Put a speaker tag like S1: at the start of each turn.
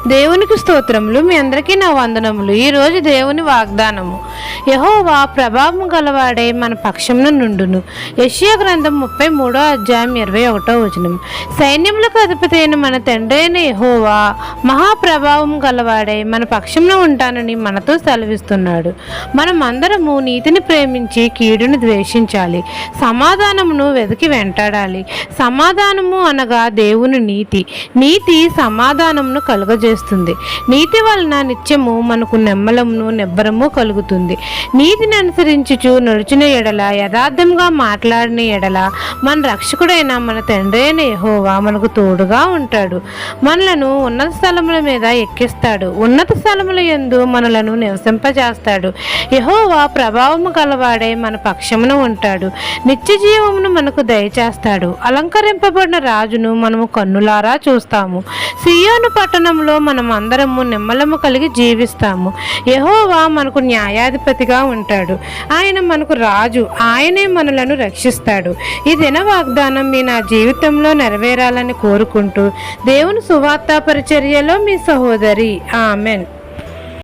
S1: దేవునికి స్తోత్రములు. మీ అందరికీ నా వందనములు. ఈరోజు దేవుని వాగ్దానము. యెహోవా ప్రభావం గలవాడే మన పక్షమున నుండును. యెషయా గ్రంథం 33వ అధ్యాయం 21వ వచనం. సైన్యములకు అధిపతి అయిన మన తండ్రి అయిన యెహోవా మహాప్రభావం గలవాడే మన పక్షమున ఉంటానని మనతో సెలవిస్తున్నాడు. మనం అందరము నీతిని ప్రేమించి కీడుని ద్వేషించాలి, సమాధానమును వెతికి వెంటాడాలి. సమాధానము అనగా దేవుని నీతి. నీతి సమాధానమును కలుగజేస్తుంది. నీతి వలన నిత్యము మనకు నెమ్మలమును నెబ్బరము కలుగుతుంది. నీతిని అనుసరించుచు నడుచిన ఎడల, యథార్థంగా మాట్లాడిన ఎడల మన రక్షకుడైన మన తండ్రి అయిన యెహోవా మనకు తోడుగా ఉంటాడు. మనలను ఉన్నత స్థలముల మీద ఎక్కిస్తాడు. ఉన్నత స్థలముల యందు మనలను నివసింపజేస్తాడు. యెహోవా ప్రభావము గలవాడే మన పక్షమున ఉంటాడు. నిత్య జీవమును మనకు దయచేస్తాడు. అలంకరింపబడిన రాజును మనము కన్నులారా చూస్తాము. సియోను పట్టణంలో మనం అందరము నిమ్మలము కలిగి జీవిస్తాము. యెహోవా మనకు న్యాయాధిపతిగా ఉంటాడు. ఆయన మనకు రాజు. ఆయనే మనలను రక్షిస్తాడు. ఈ దిన వాగ్దానం నా జీవితంలో నెరవేరాలని కోరుకుంటూ దేవుని సువార్త పరిచర్యలో మీ సహోదరి. ఆమెన్.